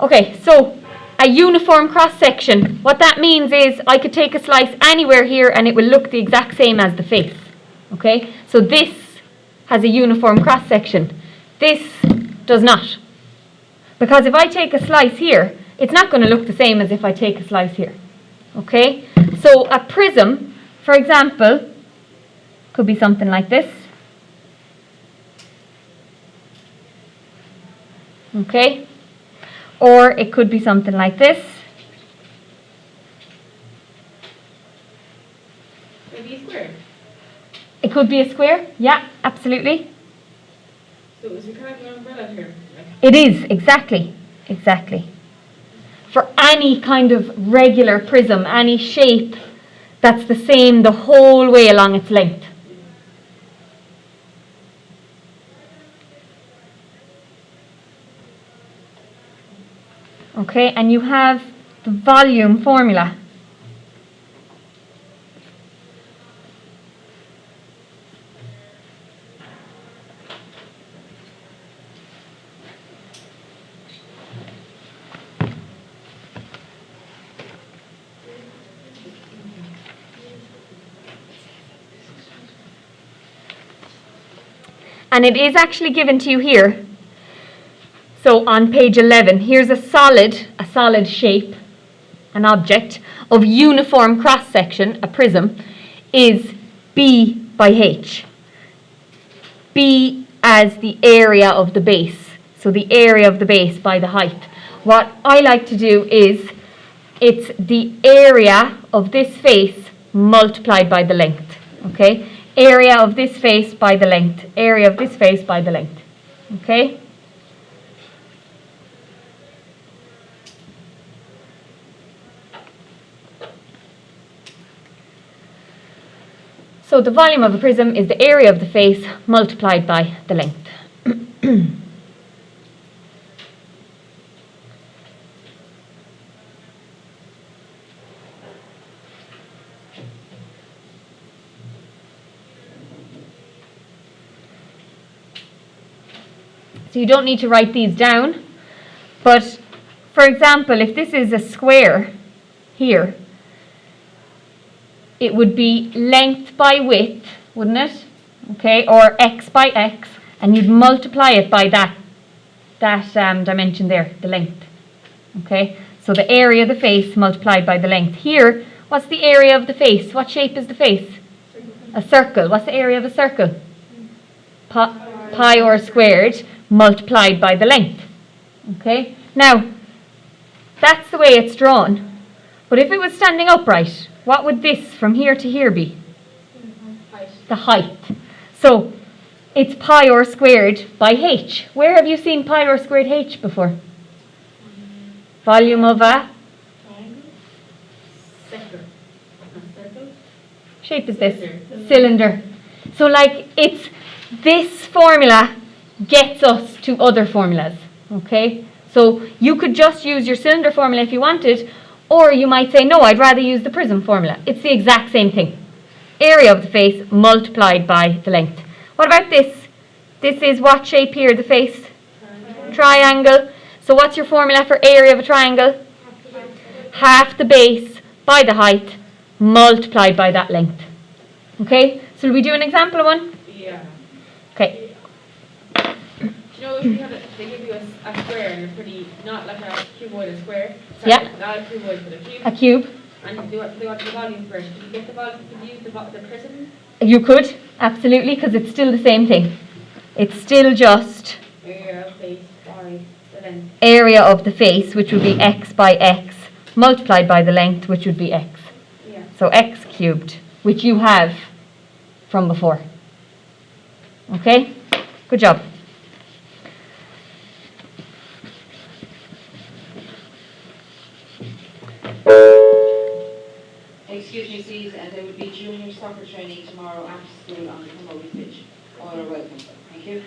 Okay, so a uniform cross-section. What that means is I could take a slice anywhere here and it will look the exact same as the face. Okay, so this has a uniform cross-section. This does not. Because if I take a slice here, it's not going to look the same as if I take a slice here. Okay, so a prism, for example, could be something like this. Okay, or it could be something like this. Maybe a square. It could be a square, yeah, absolutely. So it's a kind of an umbrella here. It is, exactly. For any kind of regular prism, any shape that's the same the whole way along its length. Okay, and you have the volume formula. And it is actually given to you here. So on page 11, here's a solid shape, an object of uniform cross-section, a prism, is B by H. B as the area of the base. So the area of the base by the height. What I like to do is, it's the area of this face multiplied by the length. Okay? Area of this face by the length. Area of this face by the length. Okay? So the volume of a prism is the area of the face multiplied by the length. So you don't need to write these down, but for example, if this is a square here, it would be length by width, wouldn't it? Okay, or x by x, and you'd multiply it by that dimension there, the length. Okay, so the area of the face multiplied by the length. Here, what's the area of the face? What shape is the face? A circle. What's the area of a circle? Pi r squared multiplied by the length. Okay, now that's the way it's drawn. But if it was standing upright, what would this from here to here be? The height. So it's pi r squared by h. Where have you seen pi r squared h before? Volume of a shape is this? Cylinder. So like it's this formula gets us to other formulas. Okay? So you could just use your cylinder formula if you wanted, or you might say, no, I'd rather use the prism formula. It's the exact same thing. Area of the face multiplied by the length. What about this? This is what shape here, the face? Triangle. So what's your formula for area of a triangle? Half the base by the height multiplied by that length. Okay? So will we do an example of one? Yeah. Okay. You know, if you have they give you a square and a pretty, not like a cuboid, a square. Sorry, Yeah. not a cuboid, but a cube. A cube. And they want the volume first. Could you get the volume? Could you use the prism? You could, absolutely, because it's still the same thing. It's still just Area of face by the length. area of the face, which would be x by x, multiplied by the length, which would be x. Yeah. So x cubed, which you have from before. Okay? Good job. Excuse me, please, and there will be junior soccer training tomorrow after school on the promoted pitch. All are welcome. Thank you.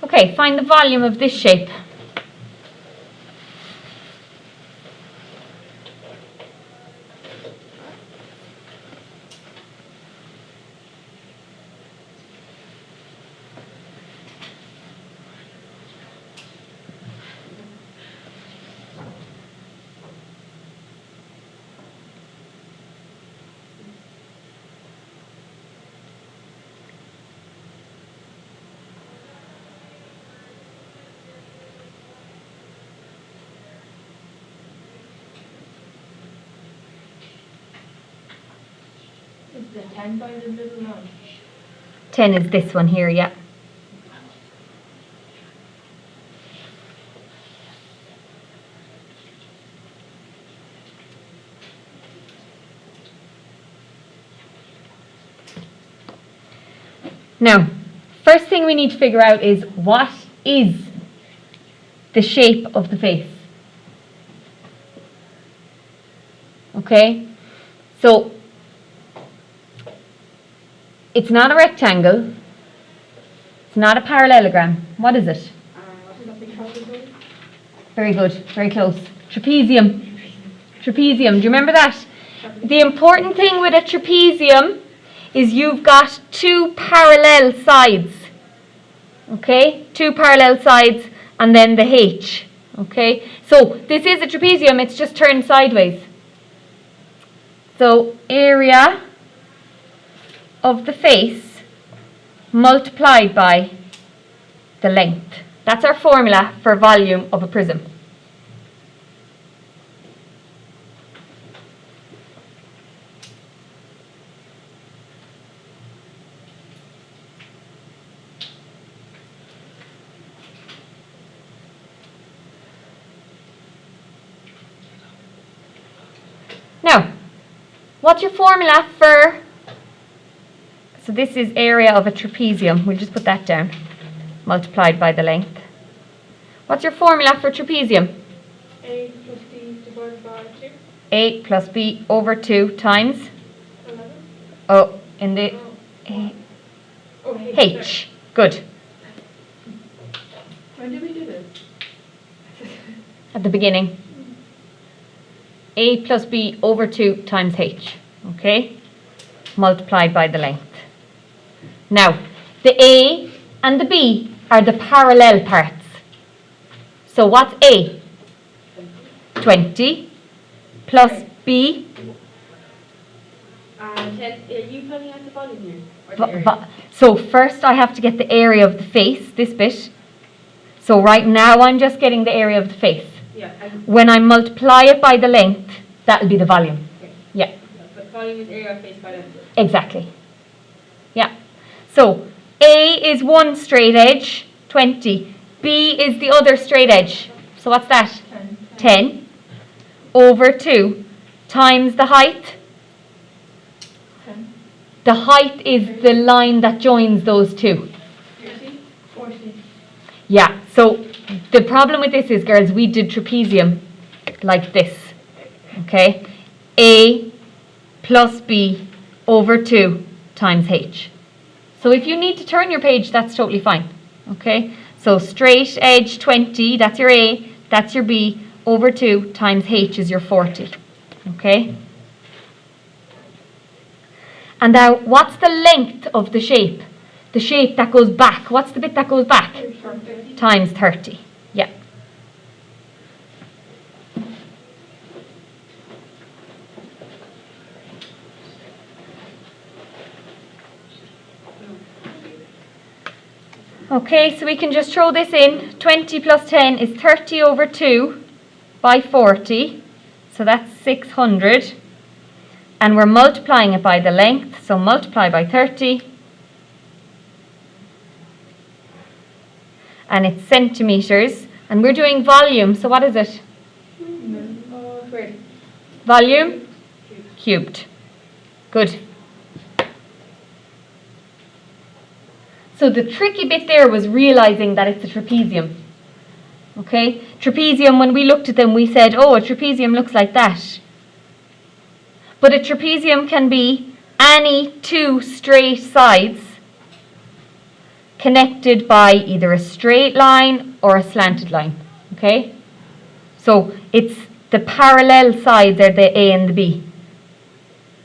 Okay, find the volume of this shape. Is the 10 by the middle one? 10 is this one here, yeah. Now, first thing we need to figure out is what is the shape of the face? Okay, so it's not a rectangle, it's not a parallelogram. What is it? Very good, very close. Trapezium. Trapezium, do you remember that? The important thing with a trapezium is you've got two parallel sides. Okay, two parallel sides and then the H. Okay, so this is a trapezium, it's just turned sideways. So area of the face multiplied by the length. That's our formula for volume of a prism. Now, what's your formula for, so this is area of a trapezium, we'll just put that down, multiplied by the length. What's your formula for trapezium? A plus B divided by 2. A plus B over 2 times, 11. oh, in the Oh, H. Good. When did we do this? At the beginning. A plus B over 2 times H. Okay? Multiplied by the length. Now, the A and the B are the parallel parts. So what's A? 20 plus B. 10. Are you filling out the volume here? Or the area? So first I have to get the area of the face, this bit. So right now I'm just getting the area of the face. Yeah. When I multiply it by the length, that'll be the volume. Okay. Yeah, But volume is area of face by length. exactly. Yeah. So A is one straight edge, 20. B is the other straight edge. So what's that? 10 over 2 times the height. 10. The height is the line that joins those two. 30. 40. Yeah, so the problem with this is, girls, we did trapezium like this. Okay? A plus B over 2 times H. So if you need to turn your page, that's totally fine. Okay? So straight edge 20, that's your A, that's your B, over 2 times H is your 40. Okay? And now, what's the length of the shape? The shape that goes back. What's the bit that goes back? 30. Times 30. Yeah. Okay, so we can just throw this in. 20 plus 10 is 30 over 2 by 40. So that's 600. And we're multiplying it by the length. So multiply by 30. And it's centimetres. And we're doing volume. So what is it? Squared. Volume cubed. Good. So the tricky bit there was realizing that it's a trapezium. Okay? Trapezium, when we looked at them, we said, oh, a trapezium looks like that. But a trapezium can be any two straight sides connected by either a straight line or a slanted line. Okay? So it's the parallel sides are the A and the B.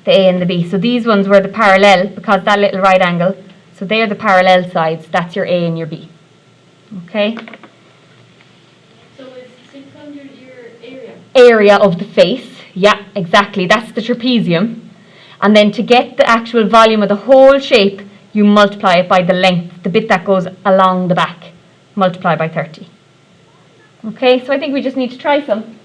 The A and the B. So these ones were the parallel because that little right angle. So they're the parallel sides. That's your A and your B. Okay? So is 600 your area? Area of the face. Yeah, exactly. That's the trapezium. And then to get the actual volume of the whole shape, you multiply it by the length, the bit that goes along the back. Multiply by 30. Okay, so I think we just need to try some.